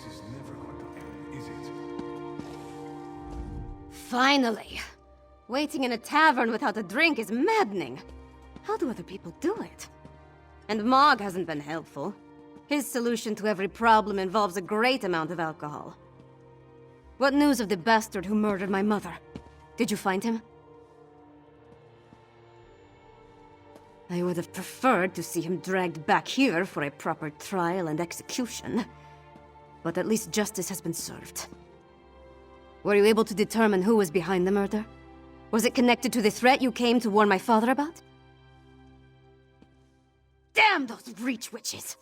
This is never going to end, is it? Finally! Waiting in a tavern without a drink is maddening. How do other people do it? And Mog hasn't been helpful. His solution to every problem involves a great amount of alcohol. What news of the bastard who murdered my mother? Did you find him? I would have preferred to see him dragged back here for a proper trial and execution. But at least justice has been served. Were you able to determine who was behind the murder? Was it connected to the threat you came to warn my father about? Damn those Reach witches!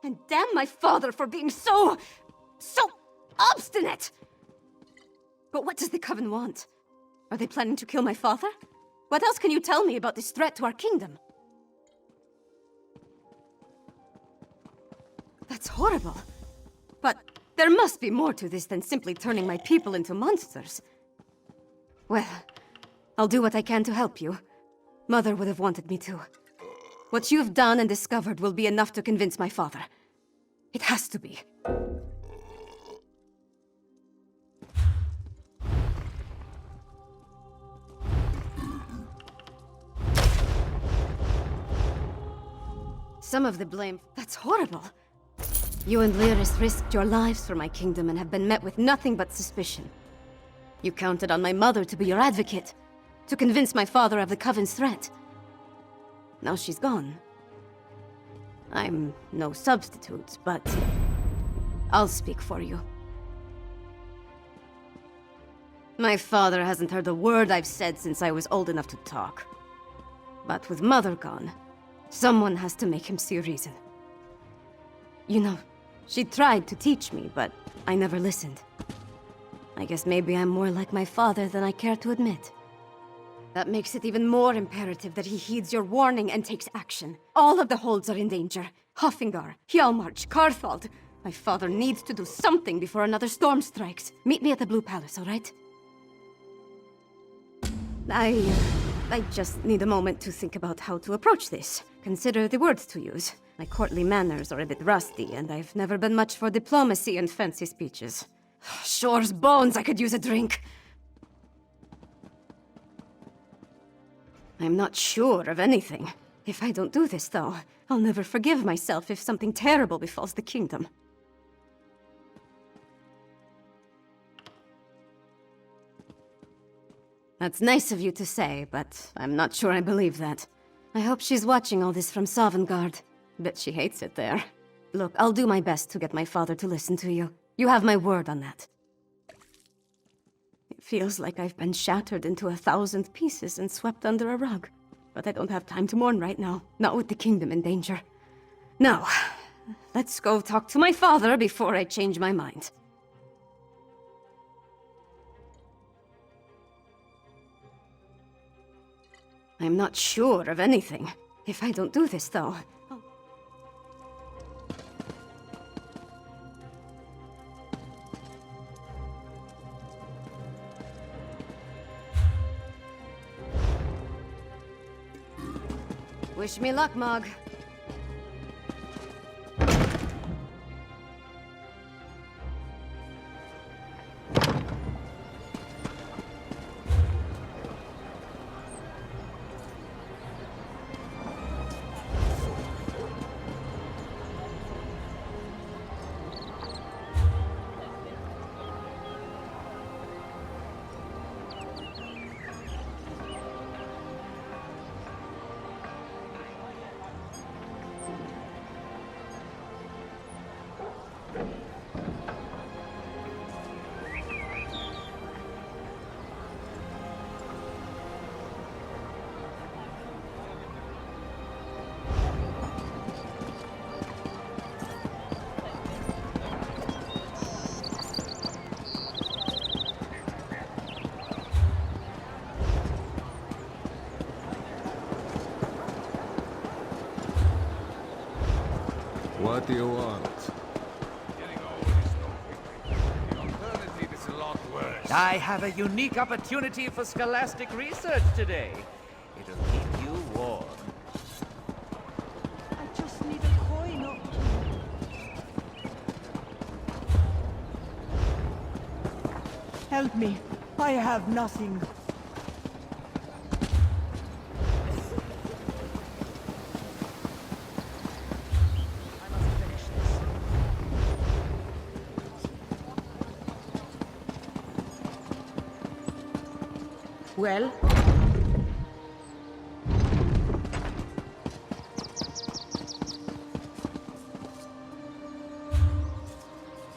And damn my father for being so obstinate! But what does the Coven want? Are they planning to kill my father? What else can you tell me about this threat to our kingdom? That's horrible. But there must be more to this than simply turning my people into monsters. Well, I'll do what I can to help you. Mother would have wanted me to. What you've done and discovered will be enough to convince my father. It has to be. Some of the blame... That's horrible. You and Lyris risked your lives for my kingdom and have been met with nothing but suspicion. You counted on my mother to be your advocate, to convince my father of the Coven's threat. Now she's gone. I'm no substitute, but I'll speak for you. My father hasn't heard a word I've said since I was old enough to talk. But with Mother gone, someone has to make him see reason. You know, she tried to teach me, but I never listened. I guess maybe I'm more like my father than I care to admit. That makes it even more imperative that he heeds your warning and takes action. All of the holds are in danger. Hoffingar, Hjalmarch, Carthald. My father needs to do something before another storm strikes. Meet me at the Blue Palace, all right? I just need a moment to think about how to approach this. Consider the words to use. My courtly manners are a bit rusty, and I've never been much for diplomacy and fancy speeches. Shore's bones, I could use a drink. I'm not sure of anything. If I don't do this, though, I'll never forgive myself if something terrible befalls the kingdom. That's nice of you to say, but I'm not sure I believe that. I hope she's watching all this from Sovngarde. Bet she hates it there. Look, I'll do my best to get my father to listen to you. You have my word on that. It feels like I've been shattered into 1,000 pieces and swept under a rug. But I don't have time to mourn right now, not with the kingdom in danger. Now, let's go talk to my father before I change my mind. I'm not sure of anything. If I don't do this, though... Wish me luck, Mog. What do you want? The alternative is a lot worse. I have a unique opportunity for scholastic research today. It'll keep you warm. I just need a coin or two. Help me. I have nothing. Well?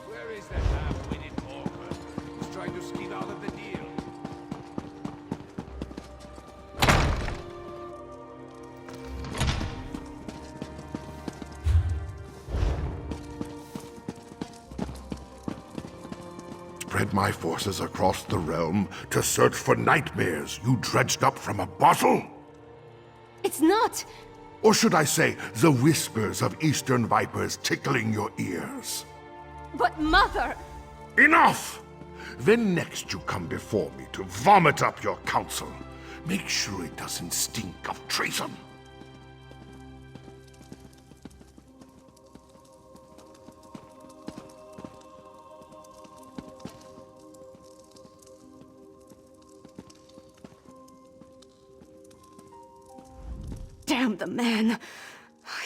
Where is that half-witted talker who's trying to skeet out of the deal? Spread my forces across the realm to search for nightmares you dredged up from a bottle? It's not! Or should I say, the whispers of Eastern Vipers tickling your ears? But Mother! Enough! Then next you come before me to vomit up your counsel. Make sure it doesn't stink of treason. Damn the man!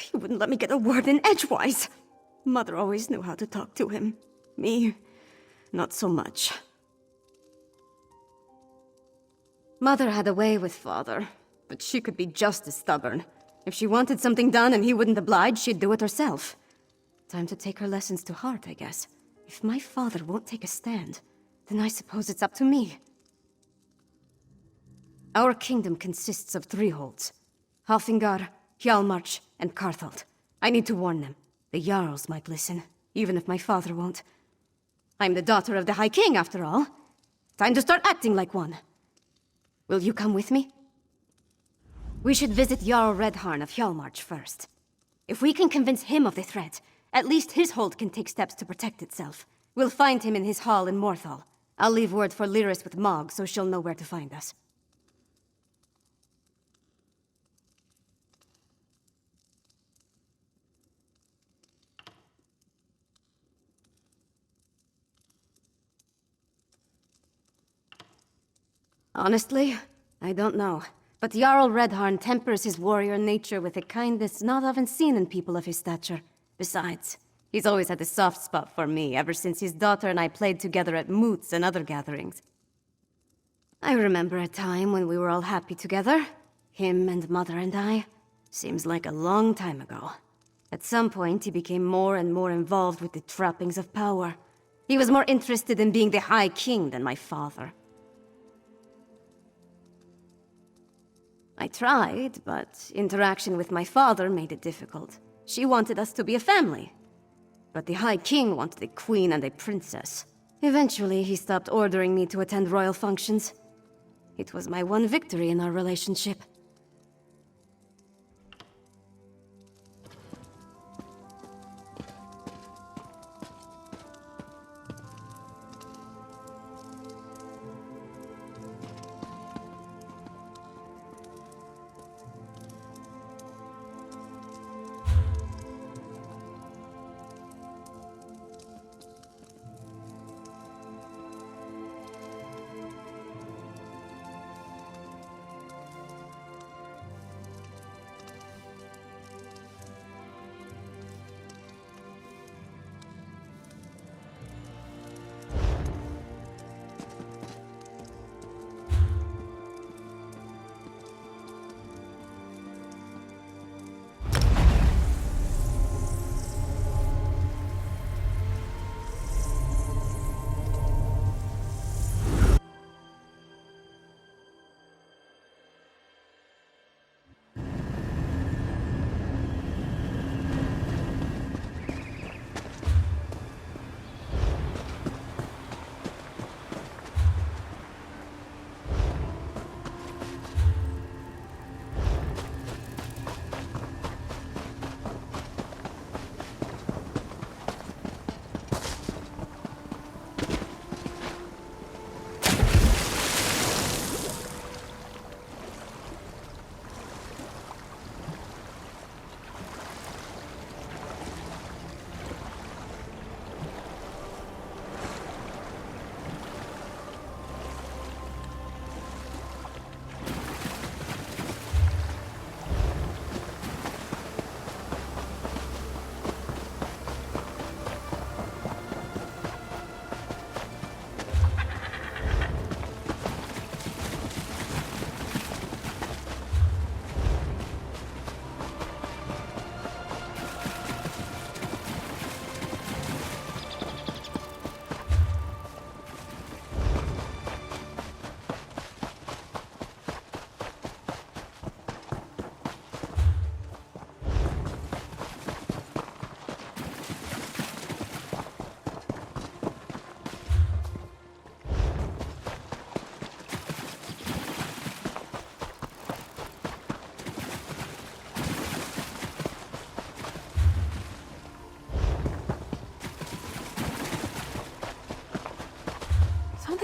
He wouldn't let me get a word in edgewise. Mother always knew how to talk to him. Me, not so much. Mother had a way with Father, but she could be just as stubborn. If she wanted something done and he wouldn't oblige, she'd do it herself. Time to take her lessons to heart, I guess. If my father won't take a stand, then I suppose it's up to me. Our kingdom consists of 3 holds. Halfingar, Hjalmarch, and Carthald. I need to warn them. The Jarls might listen, even if my father won't. I'm the daughter of the High King, after all. Time to start acting like one. Will you come with me? We should visit Jarl Redharn of Hjalmarch first. If we can convince him of the threat, at least his hold can take steps to protect itself. We'll find him in his hall in Morthal. I'll leave word for Lyris with Mog, so she'll know where to find us. Honestly, I don't know. But Jarl Redharn tempers his warrior nature with a kindness not often seen in people of his stature. Besides, he's always had a soft spot for me ever since his daughter and I played together at moots and other gatherings. I remember a time when we were all happy together. Him and Mother and I. Seems like a long time ago. At some point, he became more and more involved with the trappings of power. He was more interested in being the High King than my father. I tried, but interaction with my father made it difficult. She wanted us to be a family. But the High King wanted a queen and a princess. Eventually, he stopped ordering me to attend royal functions. It was my one victory in our relationship.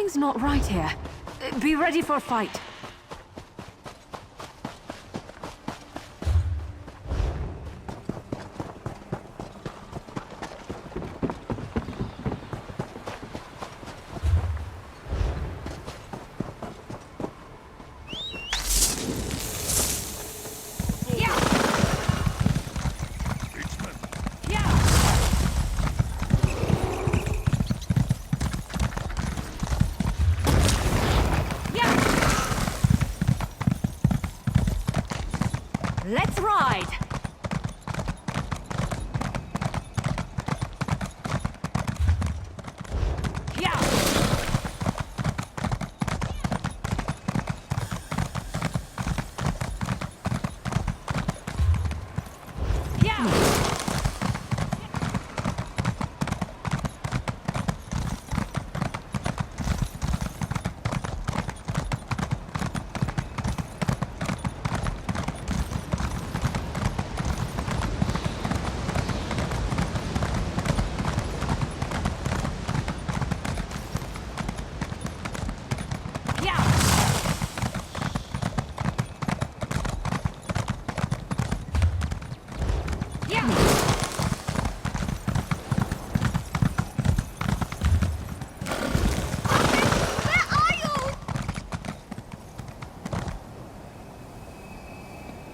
Something's not right here. Be ready for a fight. Let's ride! Yeah! Yeah!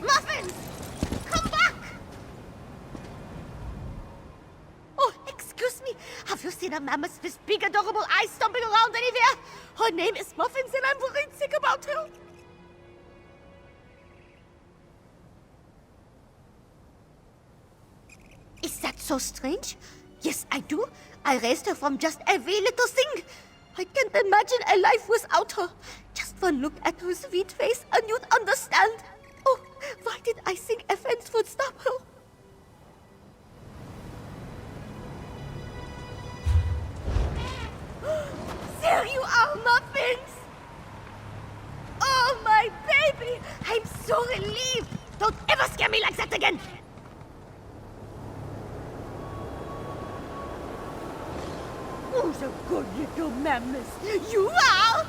Muffins! Come back! Oh, excuse me. Have you seen a mammoth with big, adorable eyes stomping around anywhere? Her name is Muffins, and I'm worried sick about her. Is that so strange? Yes, I do. I raised her from just a wee little thing. I can't imagine a life without her. Just one look at her sweet face and you'd understand. Oh, why did I think offense would stop her? There you are, Muffins! Oh, my baby! I'm so relieved! Don't ever scare me like that again! Who's a good little mammoth? You are!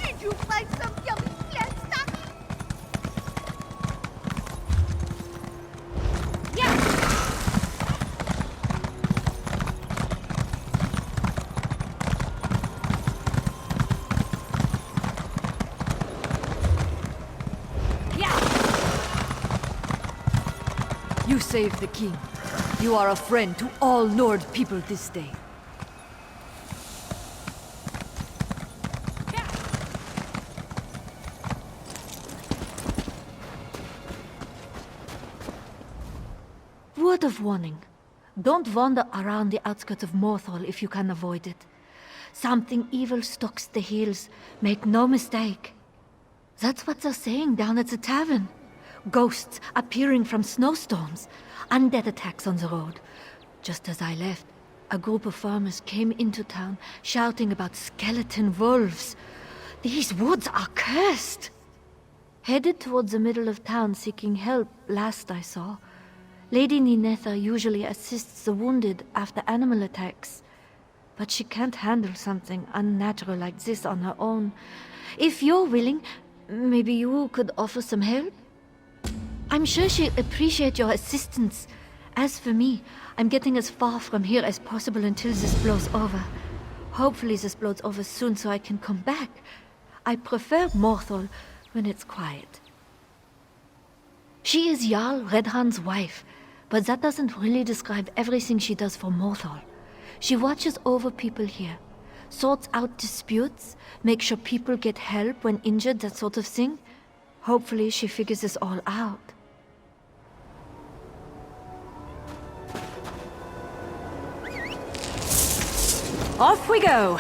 Did you find some yummy plant stuff? Yeah! You saved the king. You are a friend to all Nord people this day. Word of warning. Don't wander around the outskirts of Morthal if you can avoid it. Something evil stalks the hills. Make no mistake. That's what they're saying down at the tavern. Ghosts appearing from snowstorms. Undead attacks on the road. Just as I left, a group of farmers came into town shouting about skeleton wolves. These woods are cursed. Headed towards the middle of town seeking help, last I saw. Lady Ninetha usually assists the wounded after animal attacks. But she can't handle something unnatural like this on her own. If you're willing, maybe you could offer some help? I'm sure she'd appreciate your assistance. As for me, I'm getting as far from here as possible until this blows over. Hopefully this blows over soon so I can come back. I prefer Morthal when it's quiet. She is Jarl Redhan's wife, but that doesn't really describe everything she does for Morthal. She watches over people here, sorts out disputes, makes sure people get help when injured, that sort of thing. Hopefully she figures this all out. Off we go!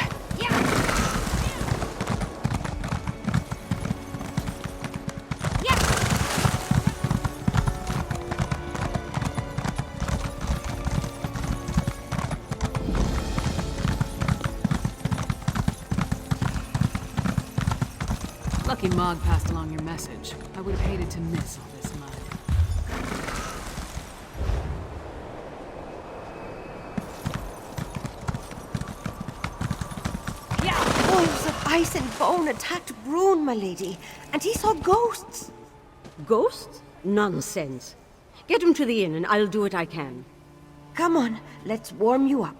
Lucky Mog passed along your message. I would have hated to miss all this mud. Wolves of ice and bone attacked Brune, my lady, and he saw ghosts. Ghosts? Nonsense. Get him to the inn and I'll do what I can. Come on, let's warm you up.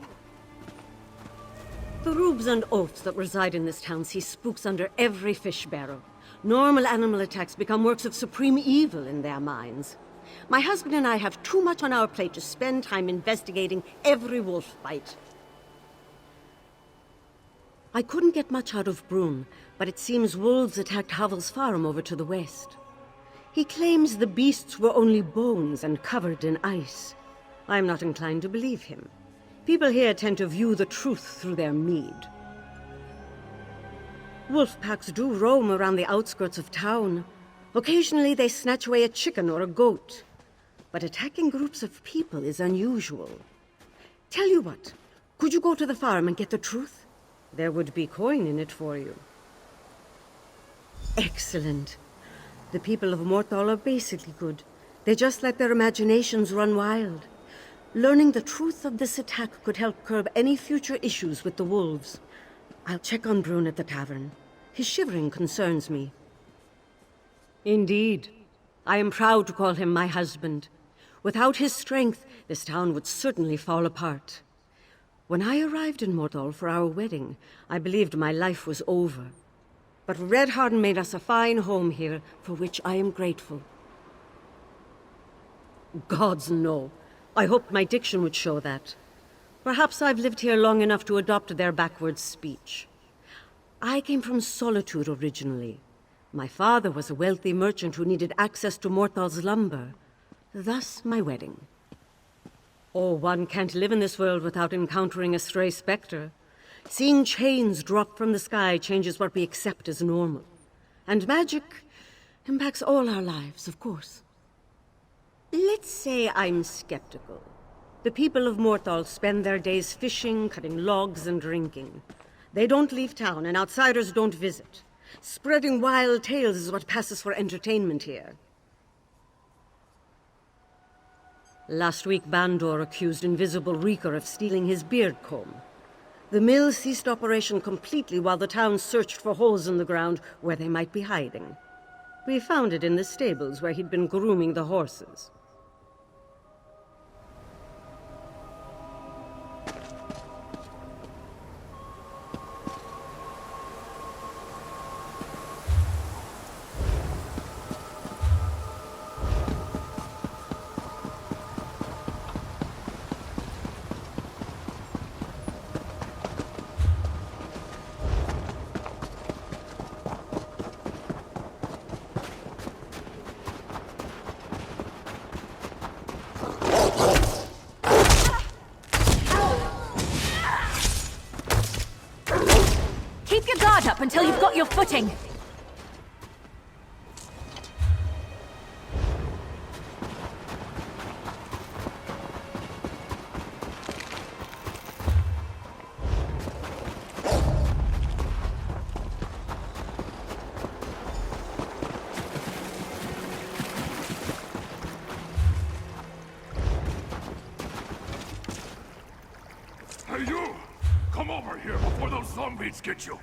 The rubes and oafs that reside in this town see spooks under every fish barrel. Normal animal attacks become works of supreme evil in their minds. My husband and I have too much on our plate to spend time investigating every wolf bite. I couldn't get much out of Brune, but it seems wolves attacked Havel's farm over to the west. He claims the beasts were only bones and covered in ice. I'm not inclined to believe him. People here tend to view the truth through their mead. Wolf packs do roam around the outskirts of town. Occasionally they snatch away a chicken or a goat. But attacking groups of people is unusual. Tell you what, could you go to the farm and get the truth? There would be coin in it for you. Excellent. The people of Morthal are basically good. They just let their imaginations run wild. Learning the truth of this attack could help curb any future issues with the wolves. I'll check on Brune at the tavern. His shivering concerns me. Indeed. I am proud to call him my husband. Without his strength, this town would certainly fall apart. When I arrived in Morthal for our wedding, I believed my life was over. But Redharden made us a fine home here, for which I am grateful. Gods, no. I hoped my diction would show that. Perhaps I've lived here long enough to adopt their backwards speech. I came from Solitude originally. My father was a wealthy merchant who needed access to Morthal's lumber. Thus, my wedding. Oh, one can't live in this world without encountering a stray specter. Seeing chains drop from the sky changes what we accept as normal. And magic impacts all our lives, of course. Let's say I'm skeptical. The people of Morthal spend their days fishing, cutting logs, and drinking. They don't leave town, and outsiders don't visit. Spreading wild tales is what passes for entertainment here. Last week, Bandor accused Invisible Reeker of stealing his beard comb. The mill ceased operation completely while the town searched for holes in the ground where they might be hiding. We found it in the stables where he'd been grooming the horses. Keep your guard up until you've got your footing. Hey, you! Come over here before those zombies get you!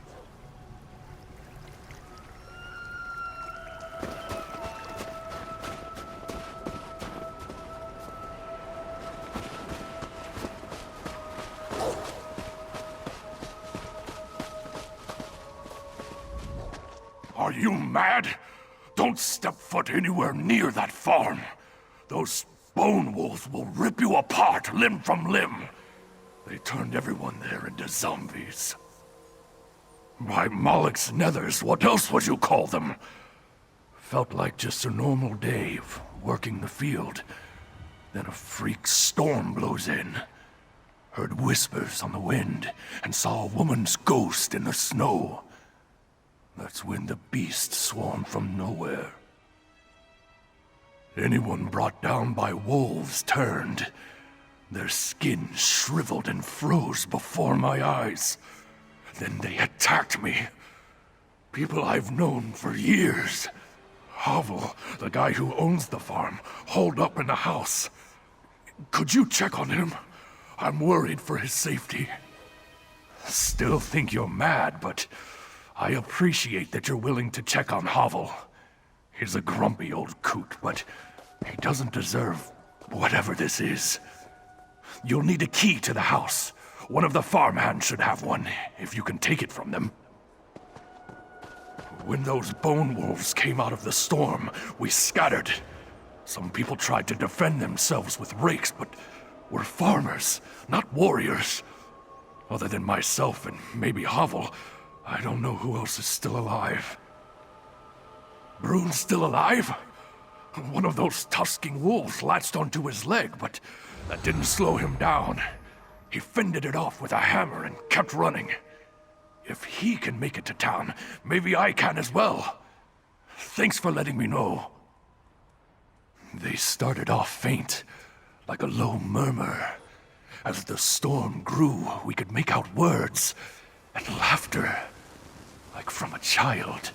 Are you mad? Don't step foot anywhere near that farm. Those bone wolves will rip you apart limb from limb. They turned everyone there into zombies. By Moloch's nethers, what else would you call them? Felt like just a normal day of working the field. Then a freak storm blows in. Heard whispers on the wind, and saw a woman's ghost in the snow. That's when the beast swarmed from nowhere. Anyone brought down by wolves turned. Their skin shriveled and froze before my eyes. Then they attacked me. People I've known for years. Havel, the guy who owns the farm, holed up in the house. Could you check on him? I'm worried for his safety. Still think you're mad, but I appreciate that you're willing to check on Havel. He's a grumpy old coot, but he doesn't deserve whatever this is. You'll need a key to the house. One of the farmhands should have one, if you can take it from them. When those bone wolves came out of the storm, we scattered. Some people tried to defend themselves with rakes, but we're farmers, not warriors. Other than myself and maybe Havel, I don't know who else is still alive. Brune's still alive? One of those tusking wolves latched onto his leg, but that didn't slow him down. He fended it off with a hammer and kept running. If he can make it to town, maybe I can as well. Thanks for letting me know. They started off faint, like a low murmur. As the storm grew, we could make out words and laughter, like from a child.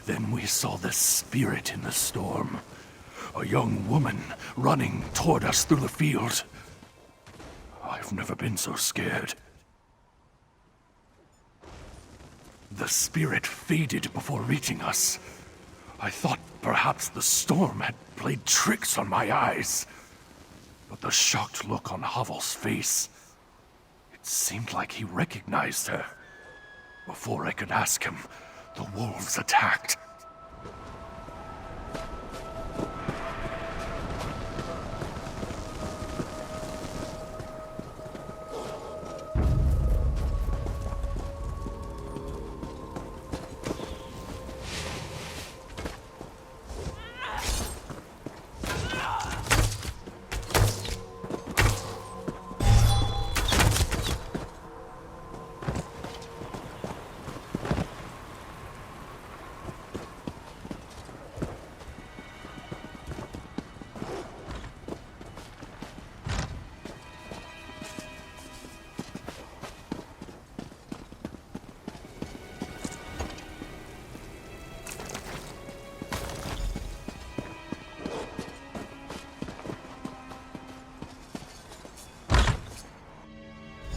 Then we saw the spirit in the storm. A young woman running toward us through the field. I've never been so scared. The spirit faded before reaching us. I thought perhaps the storm had played tricks on my eyes. But the shocked look on Havel's face, it seemed like he recognized her. Before I could ask him, the wolves attacked.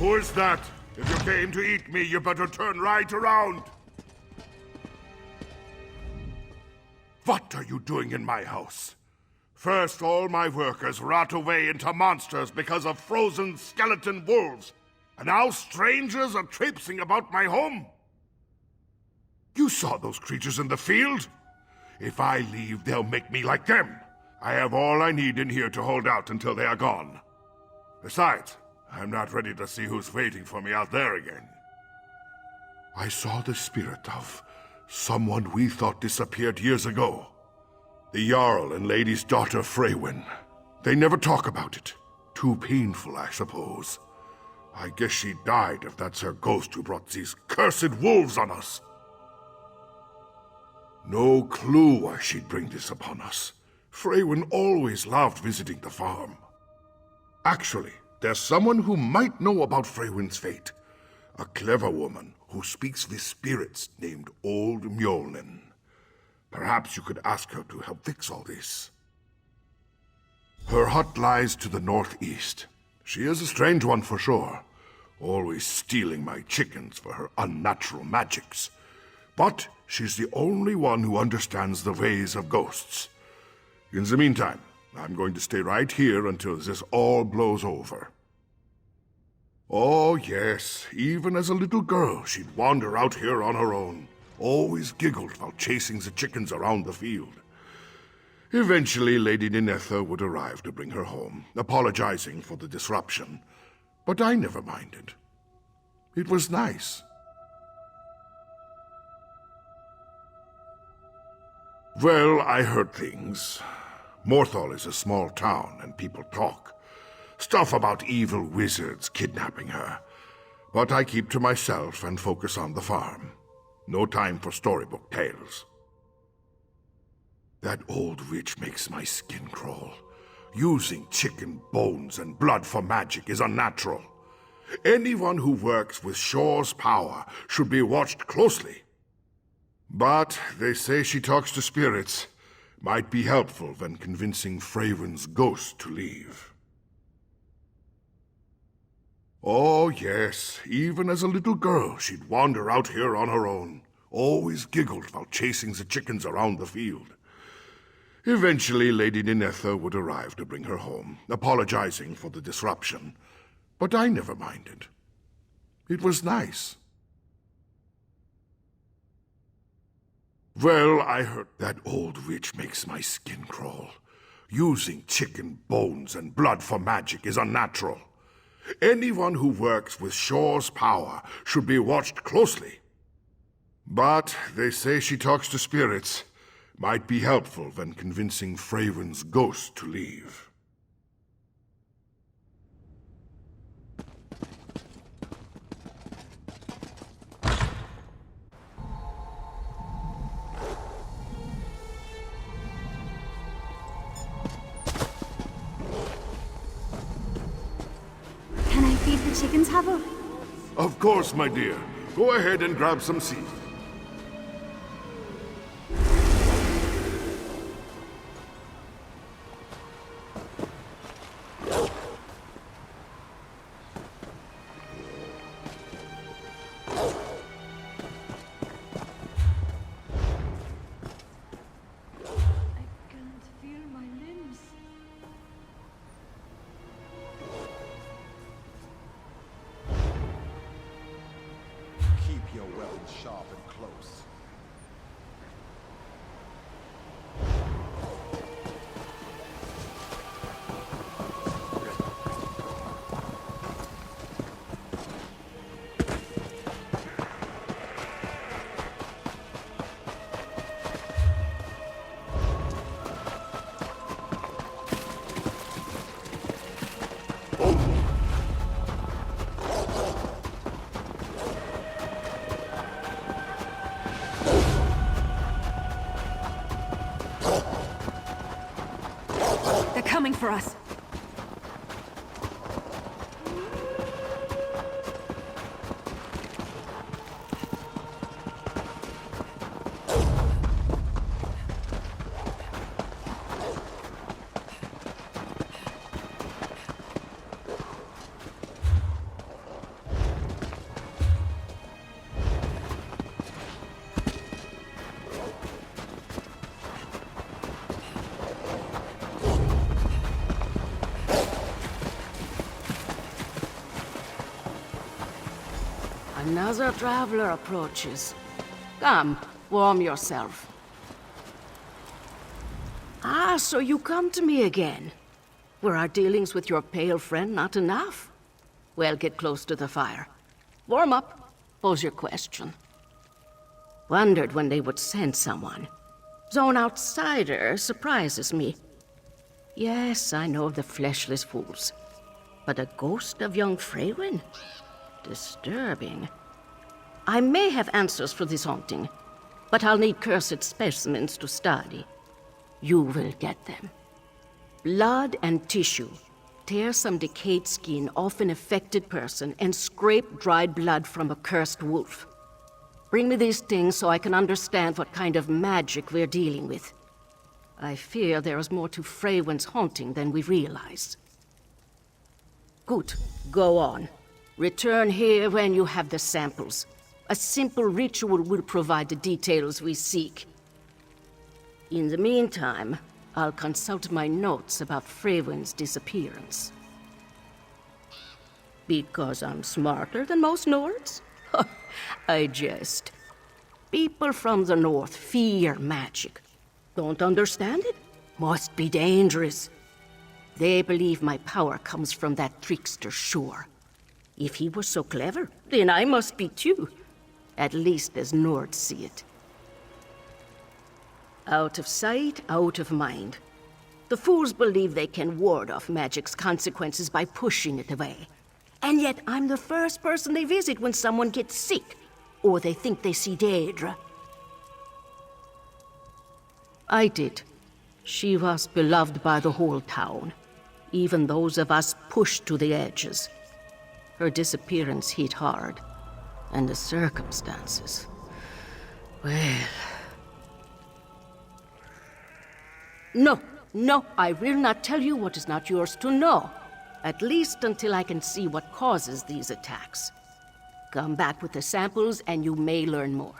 Who is that? If you came to eat me, you better turn right around. What are you doing in my house? First, all my workers rot away into monsters because of frozen skeleton wolves. And now strangers are traipsing about my home? You saw those creatures in the field? If I leave, they'll make me like them. I have all I need in here to hold out until they are gone. Besides, I'm not ready to see who's waiting for me out there again. I saw the spirit of someone we thought disappeared years ago. The Jarl and Lady's daughter Freywin. They never talk about it. Too painful, I suppose. I guess she died if that's her ghost who brought these cursed wolves on us. No clue why she'd bring this upon us. Freywin always loved visiting the farm. Actually, there's someone who might know about Freywin's fate. A clever woman who speaks with spirits named Old Mjolnir. Perhaps you could ask her to help fix all this. Her hut lies to the northeast. She is a strange one for sure, always stealing my chickens for her unnatural magics. But she's the only one who understands the ways of ghosts. In the meantime, I'm going to stay right here until this all blows over. Oh, yes, even as a little girl, she'd wander out here on her own. Always giggled while chasing the chickens around the field. Eventually, Lady Ninetha would arrive to bring her home, apologizing for the disruption. But I never minded. It was nice. Well, I heard things. Morthal is a small town, and people talk. Stuff about evil wizards kidnapping her. But I keep to myself and focus on the farm. No time for storybook tales. That old witch makes my skin crawl. Using chicken bones and blood for magic is unnatural. Anyone who works with Shor's power should be watched closely. But they say she talks to spirits. Might be helpful when convincing Freyren's ghost to leave. Oh, yes. Even as a little girl, she'd wander out here on her own. Always giggled while chasing the chickens around the field. Eventually, Lady Ninetha would arrive to bring her home, apologizing for the disruption. But I never minded. It was nice. Well, I heard that old witch makes my skin crawl. Using chicken bones and blood for magic is unnatural. Anyone who works with Shore's power should be watched closely. But they say she talks to spirits. Might be helpful when convincing Freyren's ghost to leave. Can I feed the chickens, Havel? Of course, my dear. Go ahead and grab some seed. Keep your weapons sharp and close. They're coming for us. Another traveler approaches. Come, warm yourself. Ah, so you come to me again. Were our dealings with your pale friend not enough? Well, get close to the fire. Warm up. Pose your question. Wondered when they would send someone. Zone outsider surprises me. Yes, I know the fleshless fools. But a ghost of young Freyren? Disturbing. I may have answers for this haunting, but I'll need cursed specimens to study. You will get them. Blood and tissue. Tear some decayed skin off an affected person and scrape dried blood from a cursed wolf. Bring me these things so I can understand what kind of magic we're dealing with. I fear there is more to Freyren's haunting than we realize. Good. Go on. Return here when you have the samples. A simple ritual will provide the details we seek. In the meantime, I'll consult my notes about Freyren's disappearance. Because I'm smarter than most Nords? I jest. People from the north fear magic. Don't understand it? Must be dangerous. They believe my power comes from that trickster Shore. If he was so clever, then I must be too. At least as Nords see it. Out of sight, out of mind. The fools believe they can ward off magic's consequences by pushing it away. And yet I'm the first person they visit when someone gets sick, or they think they see Daedra. I did. She was beloved by the whole town, even those of us pushed to the edges. Her disappearance hit hard, and the circumstances. Well... No, I will not tell you what is not yours to know. At least until I can see what causes these attacks. Come back with the samples and you may learn more.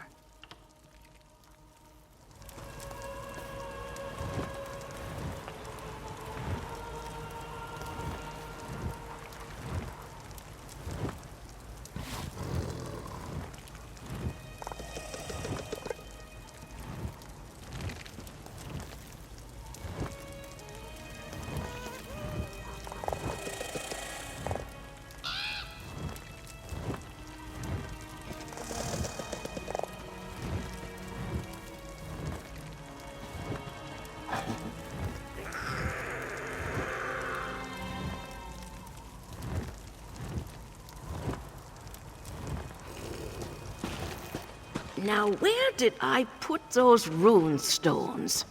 Now, where did I put those rune stones?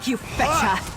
You fetcher!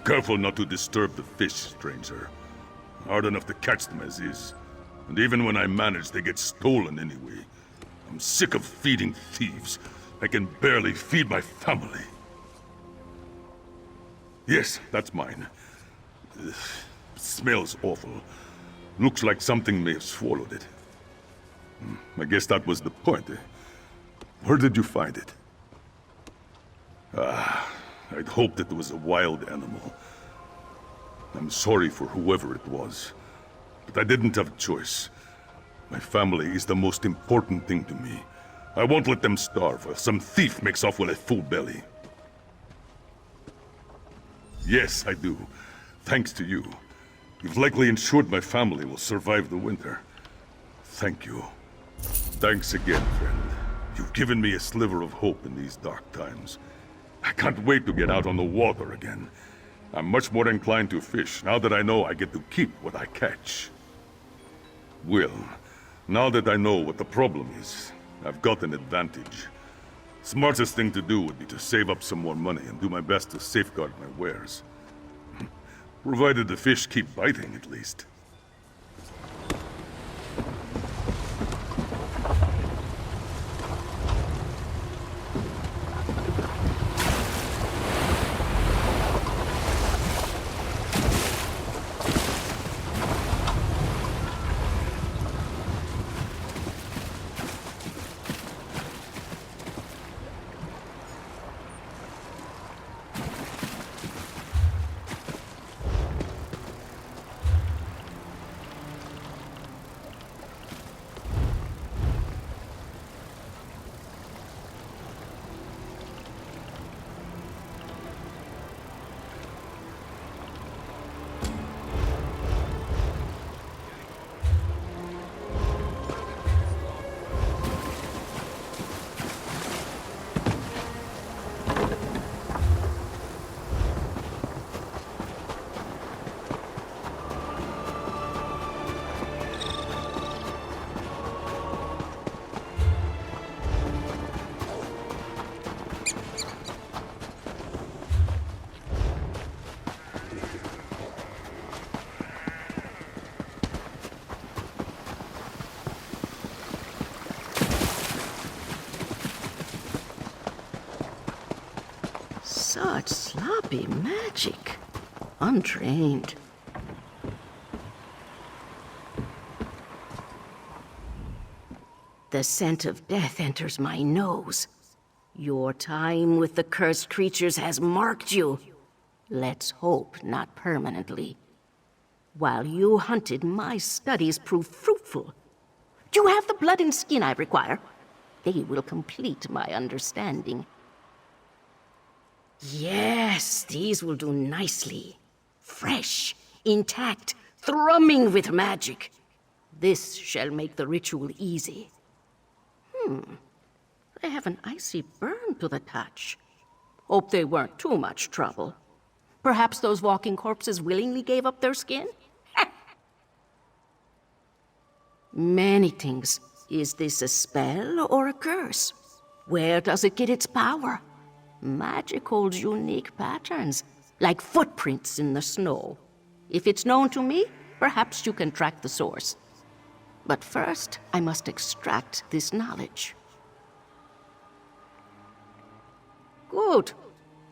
Careful not to disturb the fish, stranger. Hard enough to catch them as is. And even when I manage, they get stolen anyway. I'm sick of feeding thieves. I can barely feed my family. Yes, that's mine. Ugh, smells awful. Looks like something may have swallowed it. I guess that was the point. Where did you find it? I'd hoped it was a wild animal. I'm sorry for whoever it was, but I didn't have a choice. My family is the most important thing to me. I won't let them starve or some thief makes off with a full belly. Yes, I do. Thanks to you. You've likely ensured my family will survive the winter. Thank you. Thanks again, friend. You've given me a sliver of hope in these dark times. I can't wait to get out on the water again. I'm much more inclined to fish now that I know I get to keep what I catch. Will, now that I know what the problem is, I've got an advantage. Smartest thing to do would be to save up some more money and do my best to safeguard my wares. Provided the fish keep biting, at least. Such sloppy magic. Untrained. The scent of death enters my nose. Your time with the cursed creatures has marked you. Let's hope not permanently. While you hunted, my studies proved fruitful. You have the blood and skin I require. They will complete my understanding. Yes, these will do nicely. Fresh, intact, thrumming with magic. This shall make the ritual easy. They have an icy burn to the touch. Hope they weren't too much trouble. Perhaps those walking corpses willingly gave up their skin? Many things. Is this a spell or a curse? Where does it get its power? Magic holds unique patterns, like footprints in the snow. If it's known to me, perhaps you can track the source. But first, I must extract this knowledge. Good.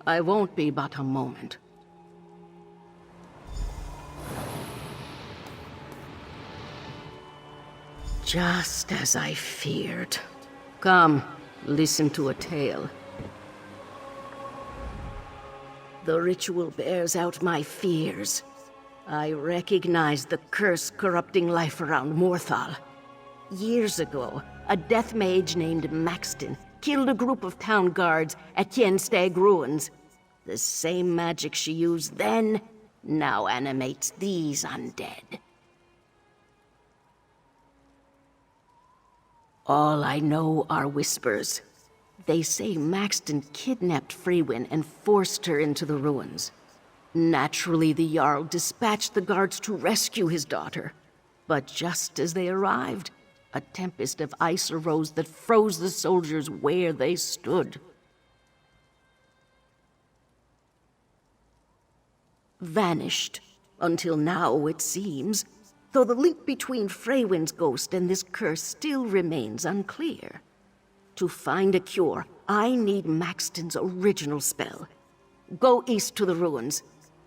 I won't be but a moment. Just as I feared. Come, listen to a tale. The ritual bears out my fears. I recognize the curse corrupting life around Morthal. Years ago, a death mage named Maxton killed a group of town guards at Kienstag Ruins. The same magic she used then now animates these undead. All I know are whispers. They say Maxton kidnapped Freywin and forced her into the ruins. Naturally, the Jarl dispatched the guards to rescue his daughter. But just as they arrived, a tempest of ice arose that froze the soldiers where they stood. Vanished, until now, it seems, though the link between Freywin's ghost and this curse still remains unclear. To find a cure, I need Maxton's original spell. Go east to the ruins.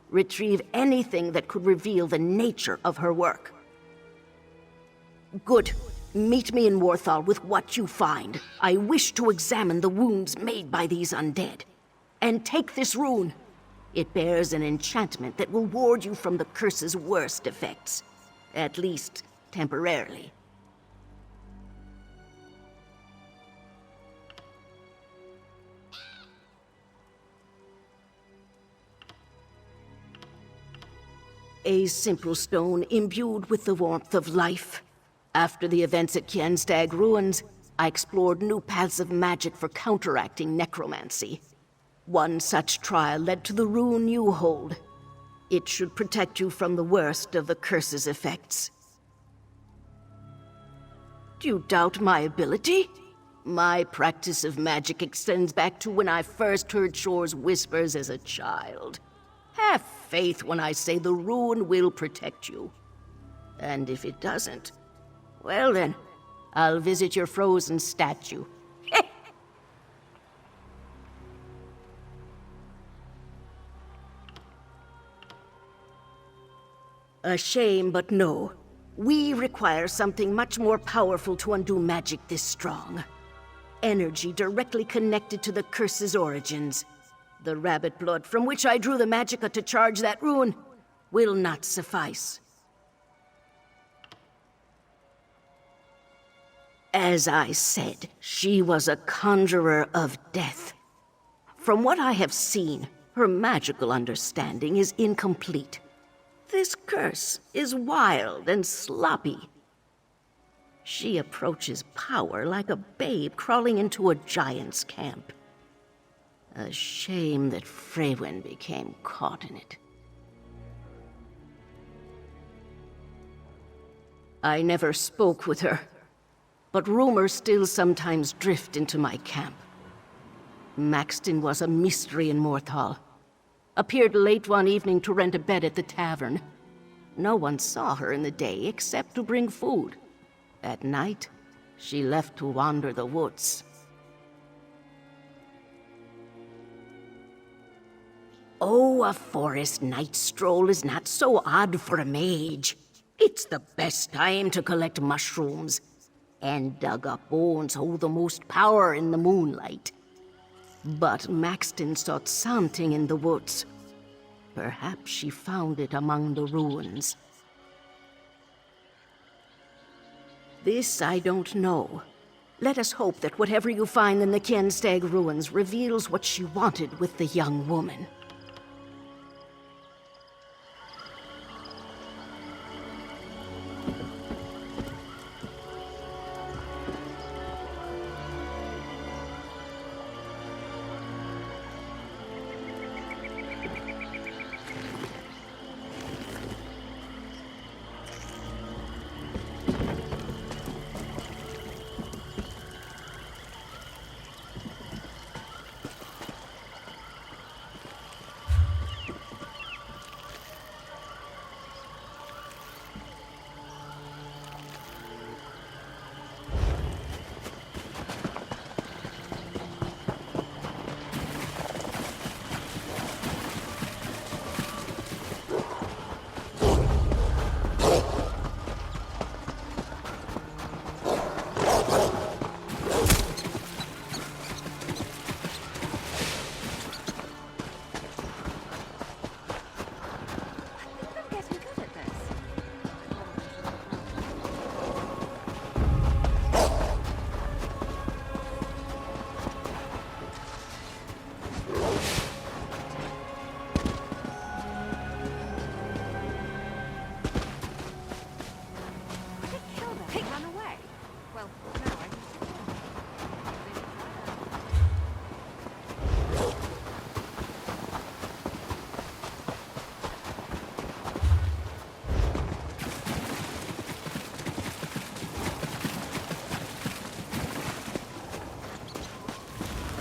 Retrieve anything that could reveal the nature of her work. Good. Meet me in Morthal with what you find. I wish to examine the wounds made by these undead. And take this rune. It bears an enchantment that will ward you from the curse's worst effects. At least, temporarily. A simple stone imbued with the warmth of life. After the events at Kienstag Ruins, I explored new paths of magic for counteracting necromancy. One such trial led to the rune you hold. It should protect you from the worst of the curse's effects. Do you doubt my ability? My practice of magic extends back to when I first heard Shore's whispers as a child. Have faith when I say the rune will protect you. And if it doesn't, well then, I'll visit your frozen statue. A shame, but no. We require something much more powerful to undo magic this strong. Energy directly connected to the curse's origins. The rabbit blood from which I drew the magicka to charge that rune will not suffice. As I said, she was a conjurer of death. From what I have seen, her magical understanding is incomplete. This curse is wild and sloppy. She approaches power like a babe crawling into a giant's camp. A shame that Freywin became caught in it. I never spoke with her, but rumors still sometimes drift into my camp. Maxton was a mystery in Morthal. Appeared late one evening to rent a bed at the tavern. No one saw her in the day except to bring food. At night, she left to wander the woods. Oh, a forest night stroll is not so odd for a mage. It's the best time to collect mushrooms. And dug-up bones hold the most power in the moonlight. But Maxton sought something in the woods. Perhaps she found it among the ruins. This I don't know. Let us hope that whatever you find in the Kienstag ruins reveals what she wanted with the young woman.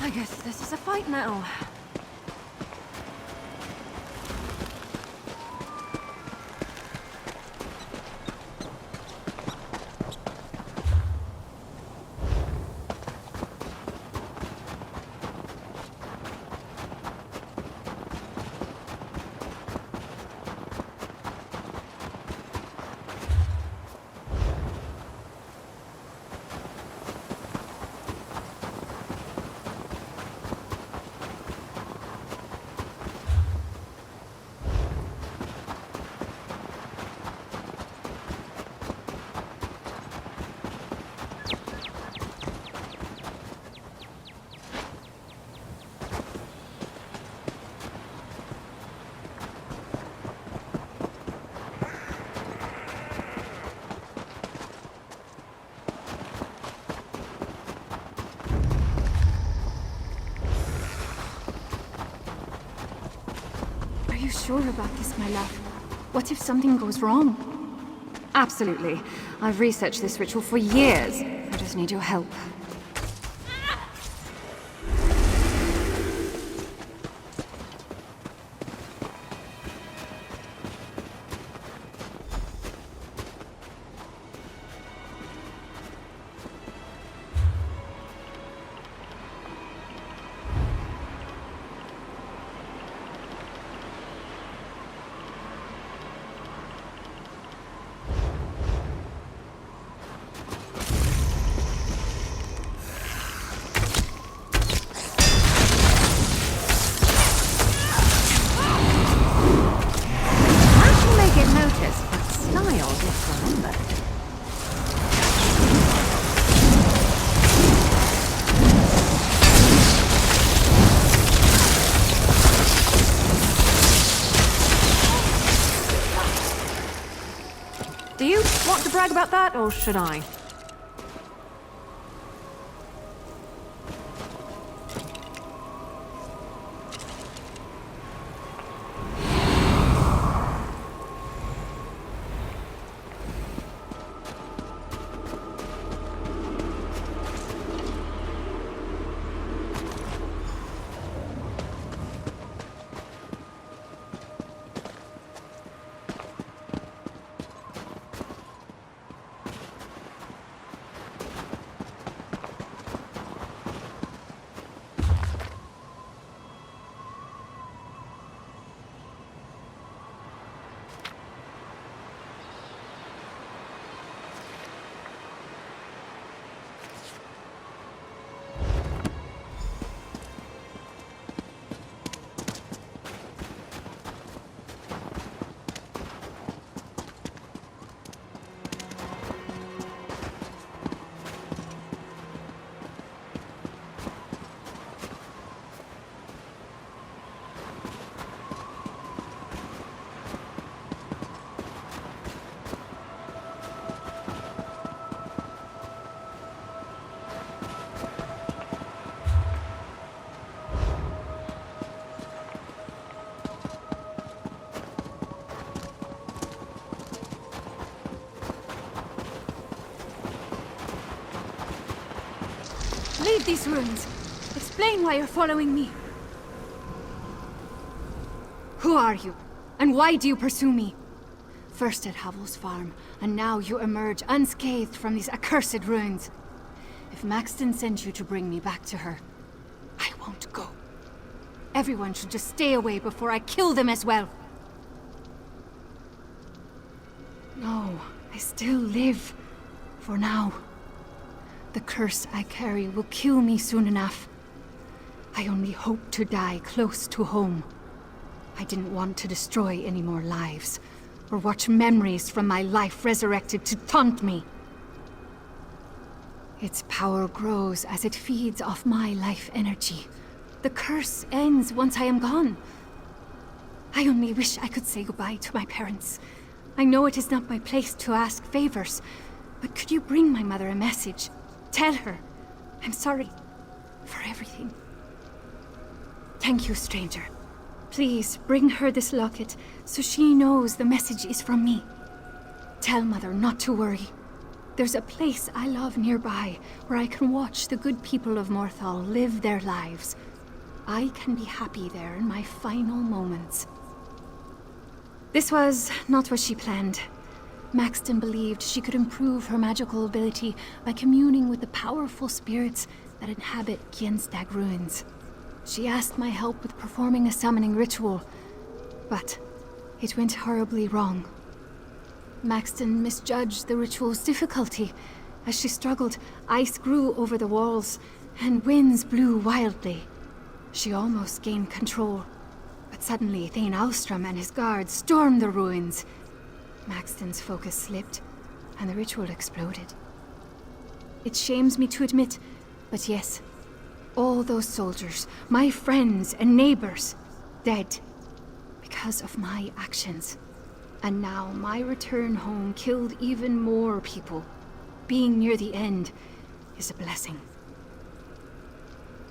I guess this is a fight now. Are you sure about this, my love? What if something goes wrong? Absolutely. I've researched this ritual for years. I just need your help. Do you want to brag about that, or should I? of these ruins. Explain why you're following me. Who are you? And why do you pursue me? First at Havel's farm, and now you emerge unscathed from these accursed ruins. If Maxton sent you to bring me back to her, I won't go. Everyone should just stay away before I kill them as well. No, I still live. For now. The curse I carry will kill me soon enough. I only hope to die close to home. I didn't want to destroy any more lives, or watch memories from my life resurrected to taunt me. Its power grows as it feeds off my life energy. The curse ends once I am gone. I only wish I could say goodbye to my parents. I know it is not my place to ask favors, but could you bring my mother a message? Tell her I'm sorry for everything. Thank you, stranger. Please bring her this locket so she knows the message is from me. Tell Mother not to worry. There's a place I love nearby where I can watch the good people of Morthal live their lives. I can be happy there in my final moments. This was not what she planned. Maxton believed she could improve her magical ability by communing with the powerful spirits that inhabit Kienstag ruins. She asked my help with performing a summoning ritual, but it went horribly wrong. Maxton misjudged the ritual's difficulty. As she struggled, ice grew over the walls, and winds blew wildly. She almost gained control, but suddenly Thane Alstrom and his guards stormed the ruins. Maxton's focus slipped, and the ritual exploded. It shames me to admit, but yes, all those soldiers, my friends and neighbors, dead because of my actions. And now my return home killed even more people. Being near the end is a blessing.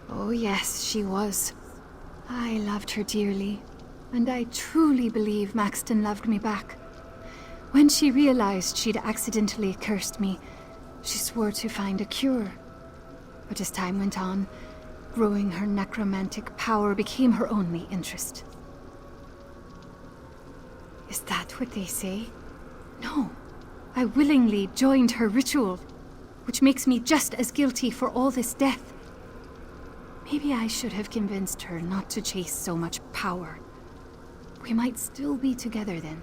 Oh yes, she was. I loved her dearly, and I truly believe Maxton loved me back. When she realized she'd accidentally cursed me, she swore to find a cure. But as time went on, growing her necromantic power became her only interest. Is that what they say? No. I willingly joined her ritual, which makes me just as guilty for all this death. Maybe I should have convinced her not to chase so much power. We might still be together then.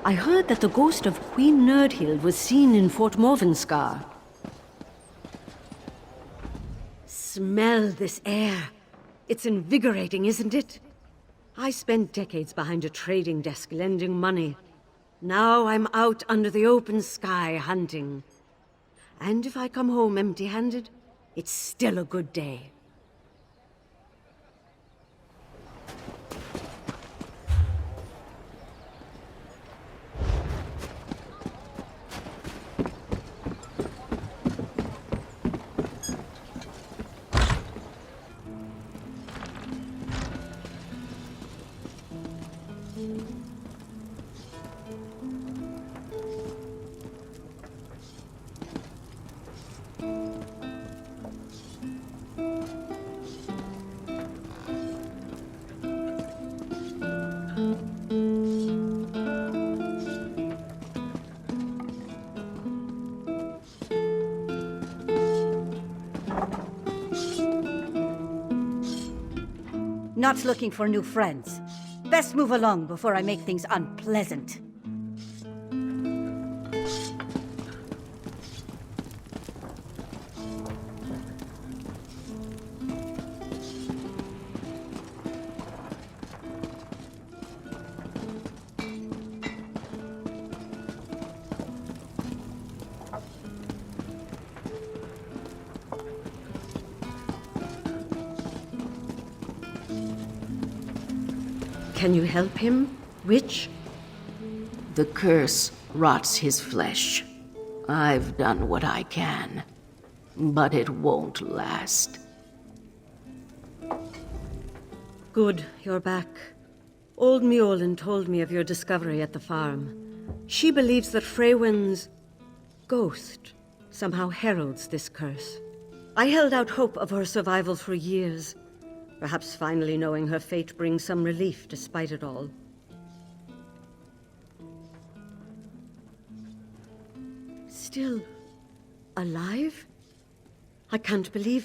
I heard that the ghost of Queen Nerdhild was seen in Fort Morvenskar. Smell this air. It's invigorating, isn't it? I spent decades behind a trading desk lending money. Now I'm out under the open sky hunting. And if I come home empty-handed, it's still a good day. Not looking for new friends. Best move along before I make things unpleasant. Can you help him, witch? The curse rots his flesh. I've done what I can, but it won't last. Good, you're back. Old Mjolnir told me of your discovery at the farm. She believes that Freywin's ghost somehow heralds this curse. I held out hope of her survival for years. Perhaps finally knowing her fate brings some relief despite it all. Still alive? I can't believe it.